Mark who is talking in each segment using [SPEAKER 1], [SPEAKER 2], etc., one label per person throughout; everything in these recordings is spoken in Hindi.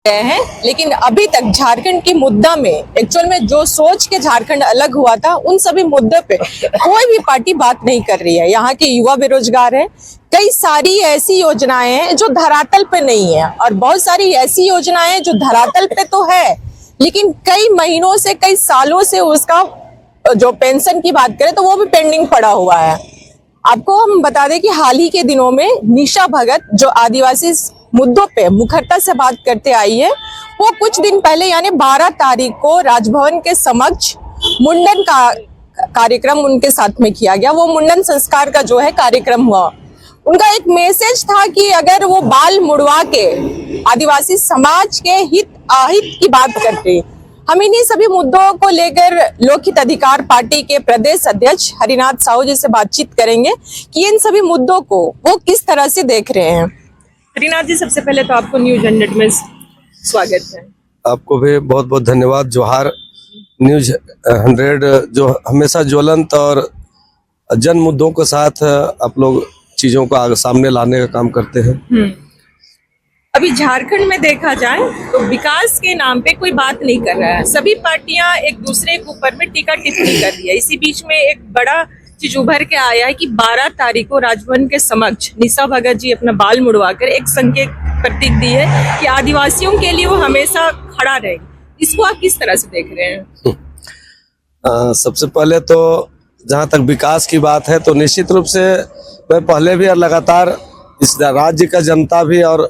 [SPEAKER 1] गए हैं, लेकिन अभी तक झारखंड के मुद्दा में एक्चुअल में जो सोच के झारखंड अलग हुआ था उन सभी मुद्दे पे कोई भी पार्टी बात नहीं कर रही है। यहाँ के युवा बेरोजगार हैं, कई सारी ऐसी योजनाएं हैं जो धरातल पे नहीं है और बहुत सारी ऐसी योजनाएं हैं जो धरातल पे तो है लेकिन कई महीनों से कई सालों से उसका जो पेंशन की बात करें तो वो भी पेंडिंग पड़ा हुआ है। आपको हम बता दें कि हाल ही के दिनों में निशा भगत जो आदिवासी मुद्दों पे मुखरता से बात करते आई है, वो कुछ दिन पहले यानी 12 तारीख को राजभवन के समक्ष मुंडन का कार्यक्रम उनके साथ में किया गया। वो मुंडन संस्कार का जो है कार्यक्रम हुआ। उनका एक मैसेज था कि अगर वो बाल मुड़वा के आदिवासी समाज के हित अहित की बात करते। हम इन्हीं सभी मुद्दों को लेकर लोकहित अधिकार पार्टी के प्रदेश अध्यक्ष हरिनाथ साहू जी से बातचीत करेंगे कि इन सभी मुद्दों को वो किस तरह से देख रहे हैं। हरिनाथ जी, सबसे पहले तो आपको न्यूज 100 में स्वागत है।
[SPEAKER 2] आपको भी बहुत बहुत धन्यवाद। जोहार। न्यूज 100 जो हमेशा ज्वलंत और जन मुद्दों के साथ आप लोग चीजों को आगे सामने लाने का काम करते हैं।
[SPEAKER 1] अभी झारखंड में देखा जाए तो विकास के नाम पे कोई बात नहीं कर रहा है। सभी पार्टियां एक दूसरे के ऊपर में टीका टिप्पणी कर रही है। इसी बीच में एक बड़ा चीज उभर के आया है कि 12 तारीख को राजभवन के समक्ष निशा भगत जी अपना बाल मुड़वाकर एक संकेत प्रतीक दी है कि आदिवासियों के लिए वो हमेशा खड़ा रहेगी। इसको आप किस तरह से देख रहे हैं?
[SPEAKER 2] सबसे पहले तो जहां तक विकास की बात है तो निश्चित रूप से मैं पहले भी और लगातार इस राज्य का जनता भी और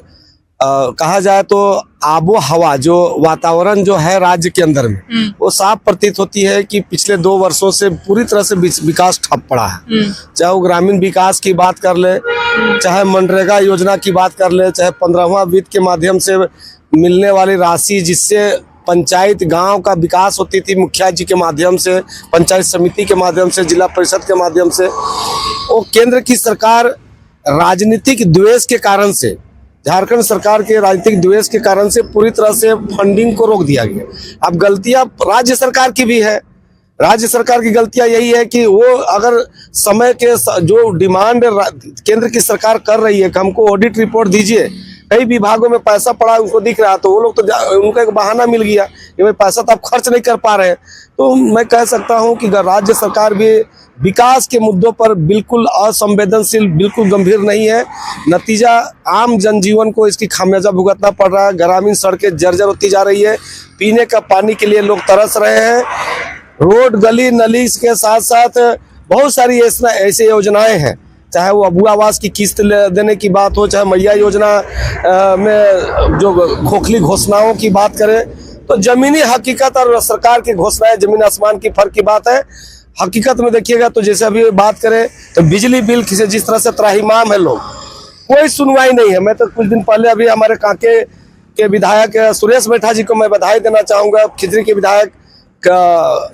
[SPEAKER 2] कहा जाए तो आबो हवा जो वातावरण जो है राज्य के अंदर में वो साफ प्रतीत होती है कि पिछले 2 वर्षों से पूरी तरह से विकास ठप पड़ा है। चाहे वो ग्रामीण विकास की बात कर ले, चाहे मनरेगा योजना की बात कर ले, चाहे 15वां वित्त के माध्यम से मिलने वाली राशि जिससे पंचायत गांव का विकास होती थी, मुखिया जी के माध्यम से, पंचायत समिति के माध्यम से, जिला परिषद के माध्यम से, वो केंद्र की सरकार राजनीतिक द्वेष के कारण से, झारखंड सरकार के राजनीतिक द्वेष के कारण से पूरी तरह से फंडिंग को रोक दिया गया। अब गलतियां राज्य सरकार की भी है। राज्य सरकार की गलतियां यही है कि वो अगर समय के जो डिमांड केंद्र की सरकार कर रही है कि हमको ऑडिट रिपोर्ट दीजिए, कई विभागों में पैसा पड़ा उनको दिख रहा, तो वो लोग तो उनका एक बहाना मिल गया कि भाई पैसा तो आप खर्च नहीं कर पा रहे हैं। तो मैं कह सकता हूं कि राज्य सरकार भी विकास के मुद्दों पर बिल्कुल असंवेदनशील, बिल्कुल गंभीर नहीं है। नतीजा आम जनजीवन को इसकी खामियाजा भुगतना पड़ रहा है। ग्रामीण सड़कें जर्जर होती जा रही है, पीने का पानी के लिए लोग तरस रहे हैं। रोड गली नली के साथ साथ बहुत सारी ऐसी योजनाएं हैं, चाहे वो अबू आवास की किस्त देने की बात हो, चाहे मैया योजना में जो खोखली घोषणाओं की बात करें, तो जमीनी हकीकत और सरकार की घोषणाएं जमीन आसमान की फर्क की बात है। हकीकत में देखिएगा तो जैसे अभी बात करें तो बिजली बिल जिस तरह से त्राहिमाम है, लोग कोई सुनवाई नहीं है। मैं तो कुछ दिन पहले अभी हमारे कांके के विधायक सुरेश बैठा जी को मैं बधाई देना चाहूंगा, खिजरी के विधायक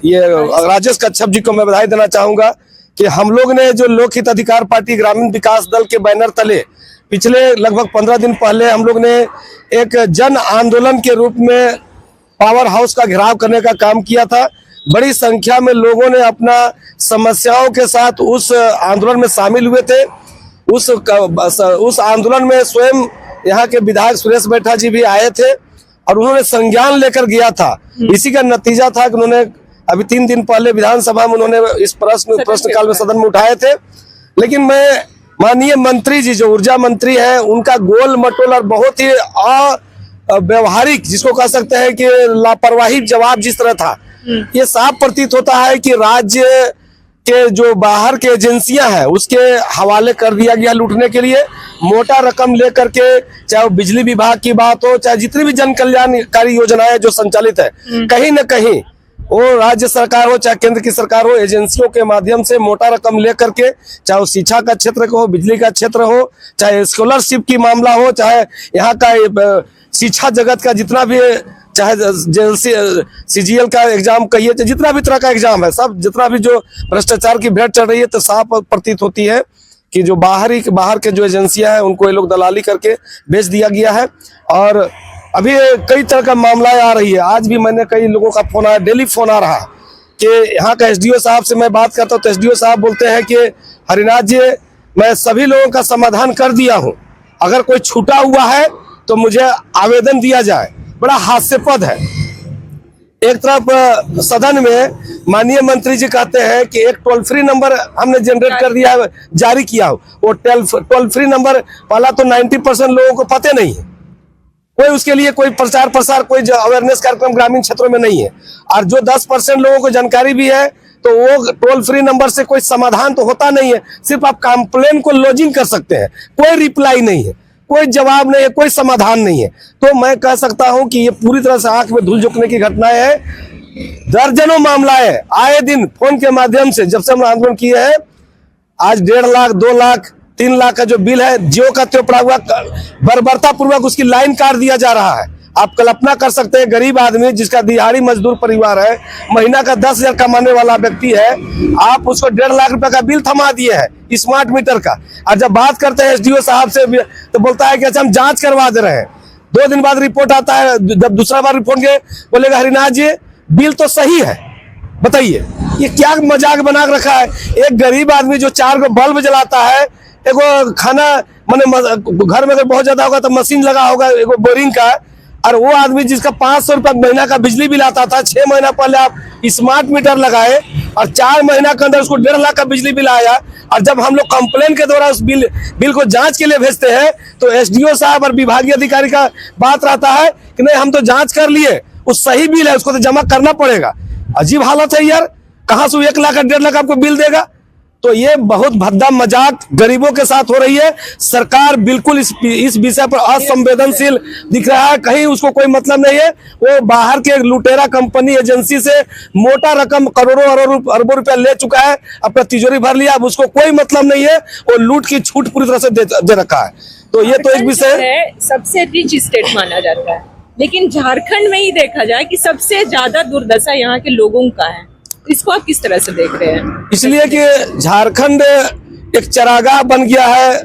[SPEAKER 2] ये राजेश कच्छप जी को मैं बधाई देना चाहूंगा कि हम लोग ने जो लोकहित अधिकार पार्टी ग्रामीण विकास दल के बैनर तले पिछले लगभग 15 दिन पहले हम लोग ने एक जन आंदोलन के रूप में पावर हाउस का घेराव करने का काम किया था। बड़ी संख्या में लोगों ने अपना समस्याओं के साथ उस आंदोलन में शामिल हुए थे। उस आंदोलन में स्वयं यहाँ के विधायक सुरेश बैठा जी भी आए थे और उन्होंने संज्ञान लेकर गया था। इसी का नतीजा था कि उन्होंने अभी 3 दिन पहले विधानसभा में उन्होंने इस प्रश्नकाल में सदन में उठाए थे। लेकिन मैं माननीय मंत्री जी जो ऊर्जा मंत्री है उनका गोल मटोल और बहुत ही अव्यवहारिक, जिसको कह सकते हैं कि लापरवाही जवाब जिस तरह था, ये साफ प्रतीत होता है कि राज्य के जो बाहर के एजेंसियां हैं उसके हवाले कर दिया गया लूटने के लिए। मोटा रकम लेकर के, चाहे वो बिजली विभाग की बात हो, चाहे जितनी भी जन कल्याणकारी योजनाएं जो संचालित है, कहीं न कहीं वो राज्य सरकार हो चाहे केंद्र की सरकार हो, एजेंसियों के माध्यम से मोटा रकम लेकर के, चाहे वो शिक्षा का क्षेत्र हो, बिजली का क्षेत्र हो, चाहे स्कॉलरशिप की मामला हो, चाहे यहाँ का शिक्षा जगत का जितना भी, चाहे CGL का एग्जाम कहिए, जितना भी तरह का एग्जाम है, सब जितना भी जो भ्रष्टाचार की भेंट चढ़ रही है, तो साफ प्रतीत होती है कि जो बाहर के जो एजेंसियां हैं उनको ये लोग दलाली करके बेच दिया गया है। और अभी कई तरह का मामला आ रही है। आज भी मैंने कई लोगों का फोन आया, डेली फोन आ रहा कि यहाँ का SDO साहब से मैं बात करता हूँ तो SDO साहब बोलते हैं कि हरिनाथ जी, मैं सभी लोगों का समाधान कर दिया हूँ, अगर कोई छूटा हुआ है तो मुझे आवेदन दिया जाए। बड़ा हास्यास्पद है। एक तरफ सदन में माननीय मंत्री जी कहते हैं कि एक टोल फ्री नंबर हमने जनरेट कर दिया है, जारी किया हो। वो टोल फ्री नंबर पहला तो 90% लोगों को पता नहीं है, कोई उसके लिए कोई प्रचार प्रसार, कोई अवेयरनेस कार्यक्रम ग्रामीण क्षेत्रों में नहीं है। और जो 10% लोगों को जानकारी भी है तो वो टोल फ्री नंबर से कोई समाधान तो होता नहीं है, सिर्फ आप कंप्लेन को लॉजिंग कर सकते हैं, कोई रिप्लाई नहीं है, कोई जवाब नहीं है, कोई समाधान नहीं है। तो मैं कह सकता हूं कि ये पूरी तरह से आंख में धूल झोंकने की घटनाएं है। दर्जनों मामलाएं आए दिन फोन के माध्यम से, जब से हम आंदोलन किए हैं, आज 1.5 लाख 2 लाख 3 लाख का जो बिल है जियो का त्यो पड़ा हुआ, बर्बरता पूर्वक उसकी लाइन काट दिया जा रहा है। आप कल्पना कर सकते हैं, गरीब आदमी जिसका दिहाड़ी मजदूर परिवार है, महीना का 10,000 कमाने वाला व्यक्ति है, आप उसको 1.5 लाख रुपए का बिल थमा दिए हैं स्मार्ट मीटर का। और जब बात करते हैं एसडीओ साहब से तो बोलता है कि अच्छा हम जांच करवा दे रहे हैं। 2 दिन बाद रिपोर्ट आता है, जब दूसरा बार रिपोर्ट के बोलेगा हरिनाथ जी बिल तो सही है। बताइए ये क्या मजाक बना रखा है। एक गरीब आदमी जो 4 गो बल्ब जलाता है, एगो खाना माने घर में अगर बहुत ज्यादा होगा तो मशीन लगा होगा एगो बोरिंग का, और वो आदमी जिसका 500 रुपया महीना का बिजली बिल आता था, 6 महीना पहले आप स्मार्ट मीटर लगाए और 4 महीना के अंदर उसको 1.5 लाख का बिजली बिल आया। और जब हम लोग कंप्लेन के द्वारा उस बिल को जांच के लिए भेजते हैं तो एसडीओ साहब और विभागीय अधिकारी का बात रहता है कि नहीं हम तो जांच कर लिए, वो सही बिल है, उसको तो जमा करना पड़ेगा। अजीब हालत है यार, कहां से 1 लाख 1.5 लाख आपको बिल देगा। तो ये बहुत भद्दा मजाक गरीबों के साथ हो रही है। सरकार बिल्कुल इस विषय पर असंवेदनशील दिख रहा है, कहीं उसको कोई मतलब नहीं है। वो बाहर के लुटेरा कंपनी एजेंसी से मोटा रकम करोड़ों अरबों रुपया ले चुका है, अपना तिजोरी भर लिया, अब उसको कोई मतलब नहीं है, वो लूट की छूट पूरी तरह से दे रखा है। तो ये तो एक विषय
[SPEAKER 1] है, सबसे रिच स्टेट माना जाता है, लेकिन झारखंड में ही देखा जाए कि सबसे ज्यादा दुर्दशा यहाँ के लोगों का है। इसको आप किस तरह से देख रहे हैं?
[SPEAKER 2] इसलिए कि झारखंड एक चरागाह बन गया है,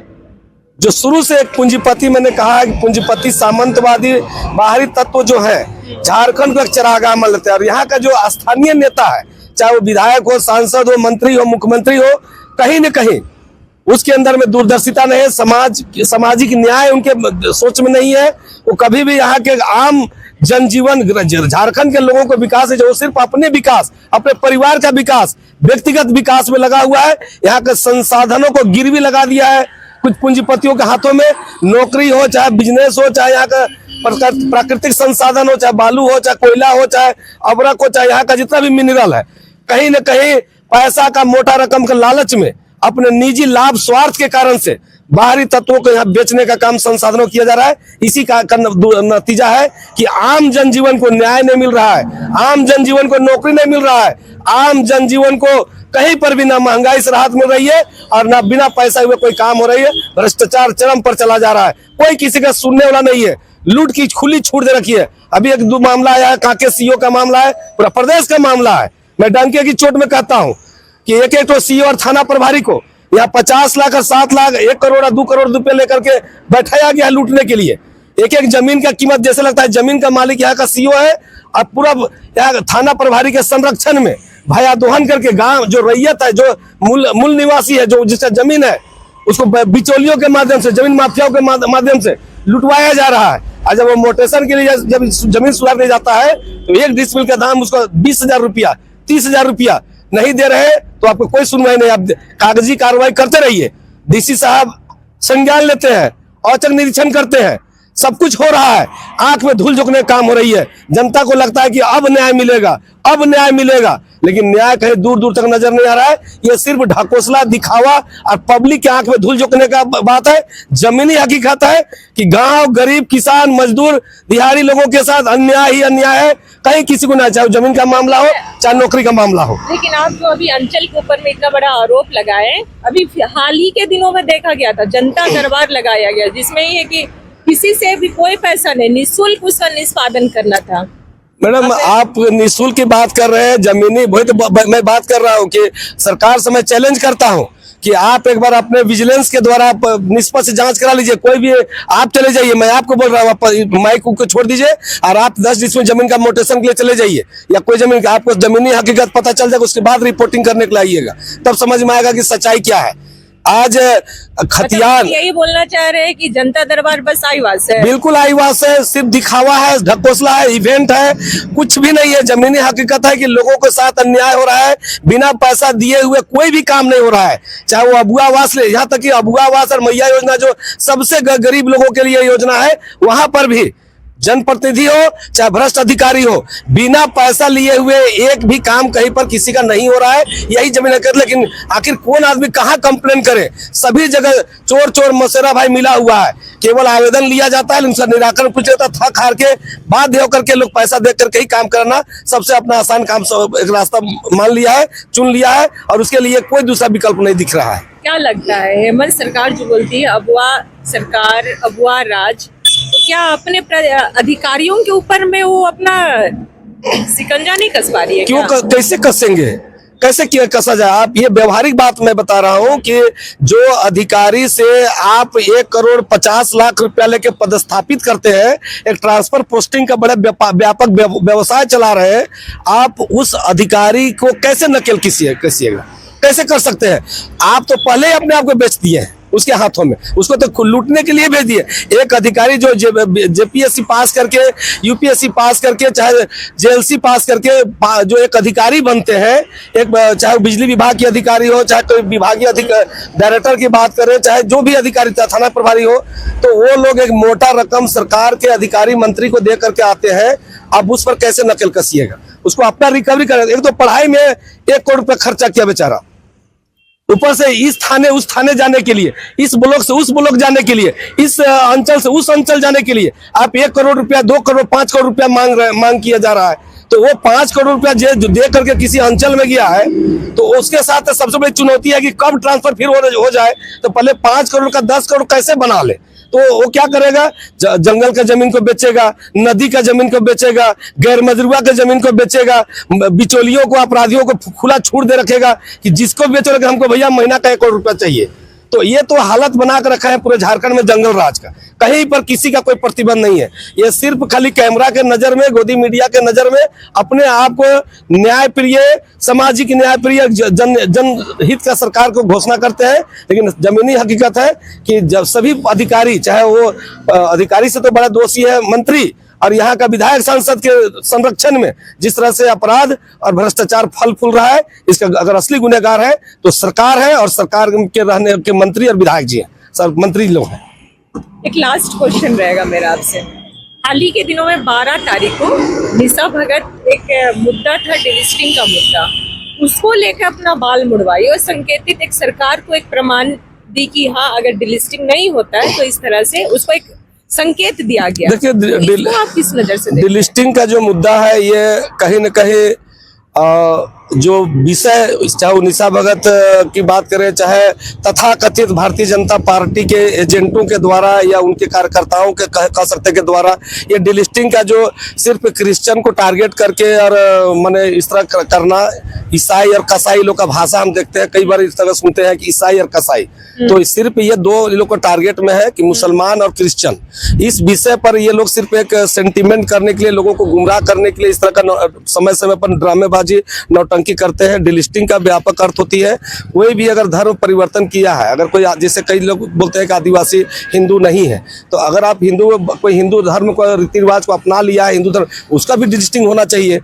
[SPEAKER 2] जो शुरू से एक पूंजीपति, मैंने कहा है कि पूंजीपति सामंतवादी बाहरी तत्व जो है झारखंड को एक चरागाह मान लेते हैं। और यहाँ का जो स्थानीय नेता है, चाहे वो विधायक हो, सांसद हो, मंत्री हो, मुख्यमंत्री हो, कहीं न कहीं उसके अंदर में दूरदर्शिता नहीं है, सामाजिक न्याय उनके सोच में नहीं है। वो कभी भी यहाँ के आम जनजीवन, झारखंड के लोगों को विकास है जो सिर्फ अपने विकास, अपने परिवार का विकास, व्यक्तिगत विकास में लगा हुआ है। यहाँ के संसाधनों को गिरवी लगा दिया है कुछ पूंजीपतियों के हाथों में। नौकरी हो, चाहे बिजनेस हो, चाहे यहाँ का प्राकृतिक संसाधन हो, चाहे बालू हो, चाहे कोयला हो, चाहे अबरक हो, चाहे यहाँ का जितना भी मिनरल है, कहीं न कहीं पैसा का मोटा रकम के लालच में, अपने निजी लाभ स्वार्थ के कारण से बाहरी तत्वों को यहाँ बेचने का काम संसाधनों किया जा रहा है। इसी का नतीजा है कि आम जनजीवन को न्याय नहीं मिल रहा है, आम जनजीवन को नौकरी नहीं मिल रहा है, आम जनजीवन को कहीं पर भी ना महंगाई से राहत मिल रही है और ना बिना पैसा हुए कोई काम हो रही है। भ्रष्टाचार चरम पर चला जा रहा है, कोई किसी का सुनने वाला नहीं है, लूट की खुली छूट दे रखी है। अभी 1-2 मामला आया है, कांके सीओ का मामला है, पूरा प्रदेश का मामला है। मैं डंके की चोट में कहता हूँ कि एक तो सीओ और थाना प्रभारी को यहाँ 50 लाख और 7 लाख 1 करोड़ और 2 करोड़ रुपए लेकर के बैठाया गया है लूटने के लिए। एक जमीन का कीमत जैसे लगता है जमीन का मालिक यहाँ का सीओ है, और पूरा यहाँ थाना प्रभारी के संरक्षण में भया दोहन करके गांव जो रैयत है, जो मूल निवासी है, जो जिसका जमीन है, उसको बिचौलियों के माध्यम से, जमीन माफियाओं के माध्यम से लुटवाया जा रहा है। और जब वो मोटेशन के लिए जब जमीन सुधारने जाता है तो 1 डिसमिल का दाम उसको 20,000 रुपया, 30,000 रुपया नहीं दे रहे तो आपको कोई सुनवाई नहीं, आप कागजी कार्रवाई करते रहिए। डीसी साहब संज्ञान लेते हैं, औचक निरीक्षण करते हैं, सब कुछ हो रहा है, आंख में धूल झोंकने का काम हो रही है। जनता को लगता है कि अब न्याय मिलेगा, अब न्याय मिलेगा, लेकिन न्याय कहीं दूर दूर तक नजर नहीं आ रहा है। ये सिर्फ ढकोसला, दिखावा और पब्लिक के आंख में धूल झोंकने का बात है। जमीनी हकीकत है कि गांव, गरीब, किसान, मजदूर, दिहाड़ी लोगों के साथ अन्याय ही अन्याय है। कहीं किसी को ना, चाहे जमीन का मामला हो, चाहे नौकरी का मामला हो।
[SPEAKER 1] लेकिन आप जो अभी अंचल के ऊपर में इतना बड़ा आरोप लगाए, अभी हाल ही के दिनों में देखा गया था जनता दरबार लगाया गया, जिसमें ये कि किसी से भी कोई पैसा नहीं, निःशुल्क उसका निष्पादन करना था।
[SPEAKER 2] मैडम आप निःशुल्क की बात कर रहे हैं, जमीनी वही तो मैं बात कर रहा हूँ कि सरकार से मैं चैलेंज करता हूँ कि आप एक बार अपने विजिलेंस के द्वारा निष्पक्ष जांच करा लीजिए। कोई भी आप चले जाइए, मैं आपको बोल रहा हूँ, माइक को छोड़ दीजिए और आप 10 डिसमिल जमीन का मोटेशन के लिए चले जाइए, या कोई जमीन का आपको जमीनी हकीकत पता चल जाएगा, उसके बाद रिपोर्टिंग करने के लिए आइएगा, तब समझ में आएगा कि सच्चाई क्या है। आज खतियान
[SPEAKER 1] यही बोलना चाह रहे हैं कि जनता दरबार बस आईवास है।
[SPEAKER 2] बिल्कुल आईवास है, सिर्फ दिखावा है, ढकोसला है, इवेंट है, कुछ भी नहीं है। जमीनी हकीकत है कि लोगों के साथ अन्याय हो रहा है, बिना पैसा दिए हुए कोई भी काम नहीं हो रहा है। चाहे वो अबुआ आवास ले, यहाँ तक कि अबुआ आवास और मैया योजना जो सबसे गरीब लोगों के लिए योजना है, वहां पर भी जनप्रतिनिधि हो चाहे भ्रष्ट अधिकारी हो, बिना पैसा लिए हुए एक भी काम कहीं पर किसी का नहीं हो रहा है। यही जमीन हकीकत। लेकिन आखिर कौन आदमी कहाँ कंप्लेन करे? सभी जगह चोर चोर मसेरा भाई मिला हुआ है। केवल आवेदन लिया जाता है, उनका निराकरण पूछ लेता, थक हार के बाध्य होकर के लोग पैसा दे करके ही काम करना सबसे अपना आसान काम एक रास्ता मान लिया है, चुन लिया है, और उसके लिए कोई दूसरा विकल्प नहीं दिख रहा है।
[SPEAKER 1] क्या लगता है हेमंत सरकार जो बोलती है अबुआ सरकार, अबुआ राज, तो क्या अपने अधिकारियों के ऊपर में वो अपना सिकंजा नहीं कस पा रही है?
[SPEAKER 2] क्यों कैसे कसेंगे? कैसे किया कसा जाए? आप ये व्यवहारिक बात मैं बता रहा हूं कि जो अधिकारी से आप 1,50,00,000 रुपया लेके पदस्थापित करते हैं, एक ट्रांसफर पोस्टिंग का बड़ा व्यापक व्यवसाय चला रहे हैं, आप उस अधिकारी को कैसे नकेल कसिएगा? कैसे कर सकते हैं? आप तो पहले ही अपने आप को बेच दिए हैं उसके हाथों में, उसको तो लूटने के लिए भेज दिए। एक अधिकारी जो जेपीएससी पास करके, यूपीएससी पास करके, चाहे जेएलसी पास करके जो एक अधिकारी बनते हैं, एक चाहे बिजली विभाग के अधिकारी हो, चाहे कोई विभागीय डायरेक्टर की बात करें, चाहे जो भी अधिकारी थाना प्रभारी हो, तो वो लोग एक मोटा रकम सरकार के अधिकारी मंत्री को दे करके आते हैं। अब उस पर कैसे नकल कसिएगा? उसको अपना रिकवरी करें। एक तो पढ़ाई में 1 करोड़ रुपया खर्चा किया बेचारा, ऊपर से इस थाने उस थाने जाने के लिए, इस ब्लॉक से उस ब्लॉक जाने के लिए, इस अंचल से उस अंचल जाने के लिए आप 1 करोड़ रुपया, 2 करोड़, 5 करोड़ रुपया मांग किया जा रहा है। तो वो 5 करोड़ रुपया जो दे करके किसी अंचल में गया है, तो उसके साथ सबसे बड़ी चुनौती है कि कब ट्रांसफर फिर हो जाए। तो पहले 5 करोड़ का 10 करोड़ कैसे बना ले? तो वो क्या करेगा? जंगल का जमीन को बेचेगा, नदी का जमीन को बेचेगा, गैर मजरूआ के जमीन को बेचेगा, बिचौलियों को, अपराधियों को खुला छूट दे रखेगा कि जिसको बेचो कि हमको भैया महीना का 1 करोड़ रुपया चाहिए। तो ये तो हालत बना कर रखा है पूरे झारखंड में जंगल राज का। कहीं पर किसी का कोई प्रतिबंध नहीं है। ये सिर्फ खाली कैमरा के नजर में, गोदी मीडिया के नजर में अपने आप को न्याय प्रिय, सामाजिक न्याय प्रिय, जनहित का सरकार को घोषणा करते हैं। लेकिन जमीनी हकीकत है कि जब सभी अधिकारी, चाहे वो अधिकारी से तो बड़ा दोषी है मंत्री, और यहाँ का विधायक सांसद के संरक्षण में जिस तरह से अपराध और भ्रष्टाचार फल फूल रहा है, इसका अगर असली गुनहगार है तो सरकार है, और सरकार के रहने के मंत्री और विधायक जी हैं, सर मंत्री लोग हैं।
[SPEAKER 1] एक लास्ट क्वेश्चन रहेगा मेरा आपसे। हाल ही के दिनों में 12 तारीख को निशा भगत एक मुद्दा था, डिलिस्टिंग का मुद्दा, उसको लेकर अपना बाल मुड़वाई और संकेतित एक सरकार को एक प्रमाण दी कि हाँ अगर डिलिस्टिंग नहीं होता है तो इस तरह से उसको एक संकेत दिया गया।
[SPEAKER 2] देखिए,
[SPEAKER 1] तो आप किस नजर से
[SPEAKER 2] डिलिस्टिंग का जो मुद्दा है, ये कहीं न कहीं जो विषय, चाहे निशा भगत की बात करें, चाहे तथाकथित भारतीय जनता पार्टी के एजेंटों के द्वारा या उनके कार्यकर्ताओं के कह सकते के द्वारा, ये डिलिस्टिंग का जो सिर्फ क्रिश्चियन को टारगेट करके और माने इस तरह करना, ईसाई और कसाई लोग का भाषा हम देखते हैं, कई बार इस तरह सुनते हैं कि ईसाई और कसाई, तो सिर्फ ये 2 लोग को टारगेट में है कि मुसलमान और क्रिश्चियन। इस विषय पर ये लोग सिर्फ एक सेंटिमेंट करने के लिए, लोगों को गुमराह करने के लिए इस तरह का समय समय पर ड्रामेबाजी, नौटंकी करते हैं। डिलिस्टिंग का व्यापक अर्थ होती है कोई भी अगर धर्म परिवर्तन किया है, अगर कोई, जैसे कई लोग बोलते हैं कि आदिवासी हिंदू नहीं है, तो अगर आप कोई हिंदू धर्म को, रीति रिवाज को अपना लिया है, हिंदू धर्म, उसका भी डिलिस्टिंग होना चाहिए।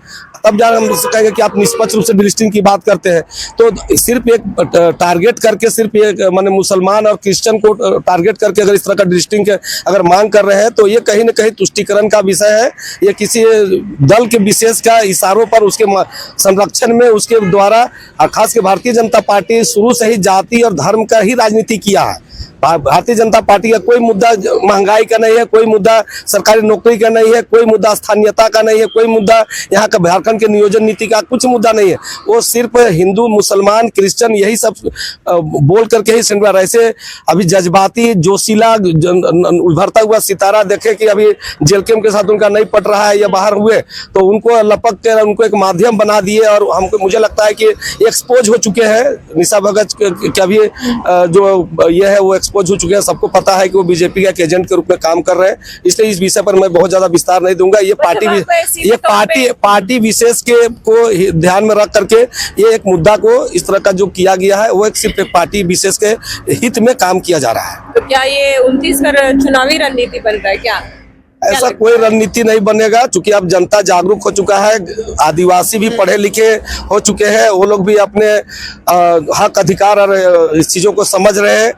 [SPEAKER 2] तब जाकर हम कहेंगे कि आप निष्पक्ष रूप से डिलिस्टिंग की बात करते हैं। तो सिर्फ एक टारगेट करके, सिर्फ एक माने मुसलमान और क्रिश्चियन को टारगेट करके अगर इस तरह का डिलिस्टिंग के अगर मांग कर रहे हैं, तो ये कहीं न कहीं तुष्टीकरण का विषय है। ये किसी दल के विशेष का इशारों पर उसके संरक्षण में, उसके द्वारा, खास के भारतीय जनता पार्टी शुरू से ही जाति और धर्म का ही राजनीति किया है। भारतीय जनता पार्टी का कोई मुद्दा महंगाई का नहीं है, कोई मुद्दा सरकारी नौकरी का नहीं है, कोई मुद्दा स्थानीयता का नहीं है, कोई मुद्दा यहाँ का झारखंड के नियोजन नीति का कुछ मुद्दा नहीं है। वो सिर्फ हिंदू, मुसलमान, क्रिश्चियन यही सब बोल करके ही सिंडवा। ऐसे अभी जज्बाती, जोशीला, उभरता हुआ सितारा देखे कि अभी जेलकेम के साथ उनका नहीं पट रहा है या बाहर हुए, तो उनको लपक के उनको एक माध्यम बना दिए, और हमको मुझे लगता है कि एक्सपोज हो चुके हैं। निशा भगत का भी जो ये है वो एक्सपोज हो चुके हैं, सबको पता है कि वो बीजेपी के एजेंट के रूप में काम कर रहे हैं। इसलिए इस विषय पर मैं बहुत ज्यादा विस्तार नहीं दूंगा। ये पार्टी विशेष के को ध्यान में रख करके ये एक मुद्दा को इस तरह का जो किया गया है वो एक सिर्फ एक पार्टी विशेष के हित में काम किया जा रहा है।
[SPEAKER 1] तो क्या ये 29 पर चुनावी रणनीति बन रहा है क्या?
[SPEAKER 2] ऐसा कोई रणनीति नहीं बनेगा, क्योंकि अब जनता जागरूक हो चुका है, आदिवासी भी पढ़े लिखे हो चुके हैं, वो लोग भी अपने हक अधिकार और इस चीजों को समझ रहे हैं।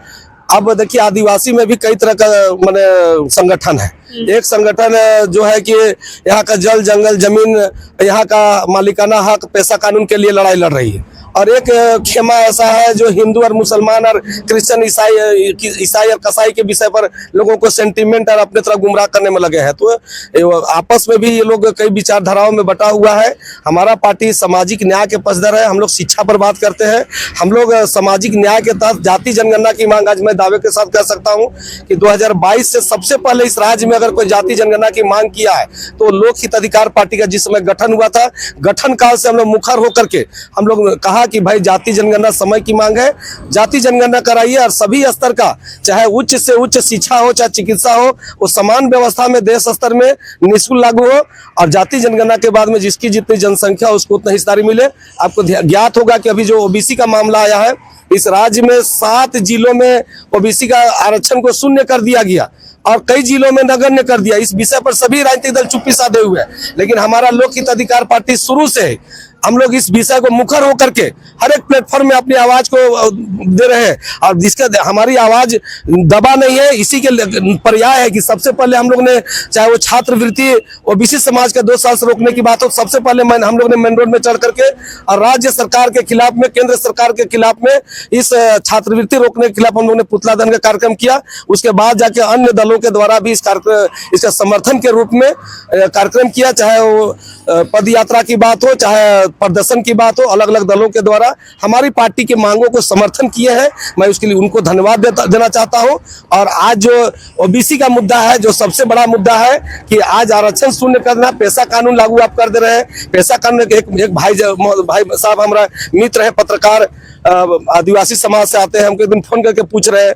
[SPEAKER 2] अब देखिए आदिवासी में भी कई तरह का माने संगठन है। एक संगठन जो है कि यहाँ का जल जंगल जमीन, यहाँ का मालिकाना हक, पैसा कानून के लिए लड़ाई लड़ रही है। और एक खेमा ऐसा है जो हिंदू और मुसलमान और क्रिश्चियन ईसाई और कसाई के विषय पर लोगों को सेंटीमेंट और अपने तरफ गुमराह करने में लगे हैं। तो आपस में भी ये लोग कई विचारधाराओं में बटा हुआ है। हमारा पार्टी सामाजिक न्याय के पक्षधर है। हम लोग शिक्षा पर बात करते हैं। हम लोग सामाजिक न्याय के तहत जाति जनगणना की मांग आज मैं दावे के साथ कह सकता हूँ कि 2022 से सबसे पहले इस राज्य में अगर कोई जाति जनगणना की मांग किया है तो लोक हित अधिकार पार्टी का जिस समय गठन हुआ था, गठन काल से हम लोग मुखर होकर के हम लोग कहा कि भाई जाति जनगणना समय की मांग है, जाति जनगणना कराइए और सभी स्तर का, चाहे उच्च से उच्च शिक्षा हो चाहे चिकित्सा हो, वो समान व्यवस्था में देश स्तर में निःशुल्क लागू हो और जाति जनगणना के बाद में जिसकी जितनी जनसंख्या उसको उतना हिस्सेदारी मिले। आपको ज्ञात होगा कि अभी जो ओबीसी का मामला आया है, इस राज्य में 7 जिलों में ओबीसी का आरक्षण को शून्य कर दिया गया और कई जिलों में नगण्य कर दिया। इस विषय पर सभी राजनीतिक दल चुप्पी साधे हुए हैं, लेकिन हमारा लोक हित अधिकार पार्टी शुरू से हम लोग इस विषय को मुखर होकर के हर एक प्लेटफॉर्म में अपनी आवाज को दे रहे हैं और जिसका हमारी आवाज दबा नहीं है। इसी के पर्याय है कि सबसे पहले हम लोग ने, चाहे वो छात्रवृत्ति ओबीसी समाज का 2 साल से रोकने की बात हो, सबसे पहले हम लोग ने मेन रोड में चढ़ करके और राज्य सरकार के खिलाफ में, केंद्र सरकार के खिलाफ में इस छात्रवृत्ति रोकने के खिलाफ हम लोग ने पुतला दहन का कार्यक्रम किया। उसके बाद जाके अन्य दलों के द्वारा भी इसका समर्थन के रूप में कार्यक्रम किया, चाहे वो पद यात्रा की बात हो, चाहे प्रदर्शन की बात हो, अलग अलग दलों के द्वारा हमारी पार्टी के मांगों को समर्थन किए हैं। मैं उसके लिए उनको धन्यवाद देना चाहता हूं। और आज जो ओबीसी का मुद्दा है, जो सबसे बड़ा मुद्दा है कि आज आरक्षण शून्य करना, पैसा कानून लागू आप कर दे रहे हैं। पैसा कानून एक भाई साहब हमारा मित्र है, पत्रकार आदिवासी समाज से आते हैं, हमको एक दिन फोन करके पूछ रहे हैं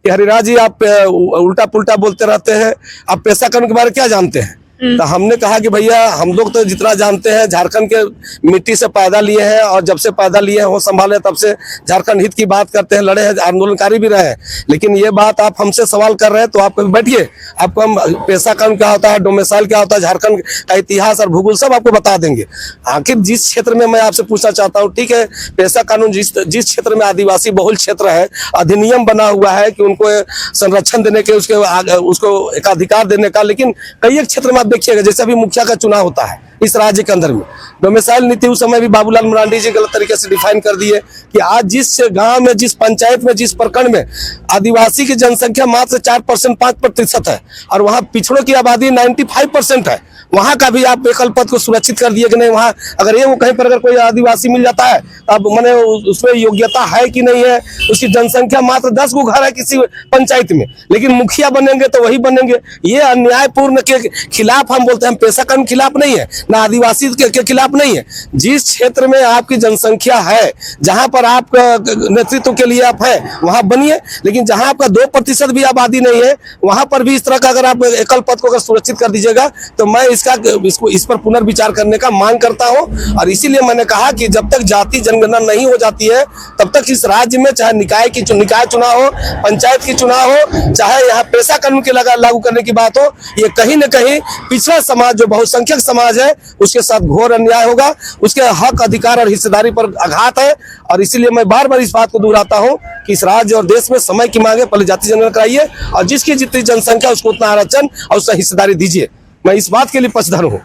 [SPEAKER 2] कि हरिराज जी आप उल्टा पुल्टा बोलते रहते हैं, आप पैसा कानून के बारे में क्या जानते हैं? तो हमने कहा कि भैया हम लोग तो जितना जानते हैं, झारखंड के मिट्टी से पैदा लिए हैं और जब से पैदा लिए हैं वो संभाले तब से झारखंड हित की बात करते हैं, लड़े हैं, आंदोलनकारी भी रहे हैं। लेकिन ये बात आप हमसे सवाल कर रहे हैं तो आप बैठिए, आपको हम पैसा कानून क्या होता है, डोमिसाइल क्या होता है, झारखंड का इतिहास और भूगोल सब आपको बता देंगे। आखिर जिस क्षेत्र में मैं आपसे पूछना चाहता हूँ, ठीक है, पैसा कानून जिस क्षेत्र में आदिवासी बहुल क्षेत्र है, अधिनियम बना हुआ है कि उनको संरक्षण देने के, उसको एकाधिकार देने का, लेकिन कई एक क्षेत्र में देखिएगा जैसे अभी मुखिया का चुनाव होता है इस राज्य के अंदर में, डोमिसाइल नीति उस समय भी बाबूलाल मरांडी जी गलत तरीके से डिफाइन कर दिए कि आज जिस गांव में, जिस पंचायत में, जिस प्रखंड में आदिवासी की जनसंख्या मात्र 4% 5% है और वहां पिछड़ों की आबादी 95% है, वहां का भी आप एकल पद को सुरक्षित कर दिए कि नहीं, वहां अगर ये वो कहीं पर अगर कोई आदिवासी मिल जाता है तो अब मैंने उसमें योग्यता है कि नहीं है, उसकी जनसंख्या मात्र 10 गो घर है किसी पंचायत में, लेकिन मुखिया बनेंगे तो वही बनेंगे। ये अन्यायपूर्ण के खिलाफ हम बोलते हैं, हम पैसा कानून खिलाफ नहीं है, ना आदिवासी के खिलाफ नहीं है। जिस क्षेत्र में आपकी जनसंख्या है, जहां पर आप नेतृत्व के लिए आप है, वहां बनिए, लेकिन जहां आपका 2% भी आबादी नहीं है, वहां पर भी इस तरह का अगर आप एकल पद को अगर सुरक्षित कर दीजिएगा तो मैं इस पर पुनर्विचार करने का मांग करता हूं। और इसीलिए मैंने कहा कि जब तक जाति जनगणना नहीं हो जाती है तब तक इस राज्य में चाहे निकाय चुनाव हो, पंचायत की चुनाव हो, चाहे यहाँ पैसा कानून के लागू करने की बात हो, ये कहीं न कहीं पिछड़ा समाज जो बहुसंख्यक समाज है उसके साथ घोर अन्याय होगा, उसके हक अधिकार और हिस्सेदारी पर आघात है। और इसीलिए मैं बार बार इस बात को दोहराता हूं कि इस राज्य और देश में समय की मांग है, पहले जाति जनगणना कराइए और जिसकी जितनी जनसंख्या उसको उतना आरक्षण और उसका हिस्सेदारी दीजिए। मैं इस बात के लिए पक्षधर हूं।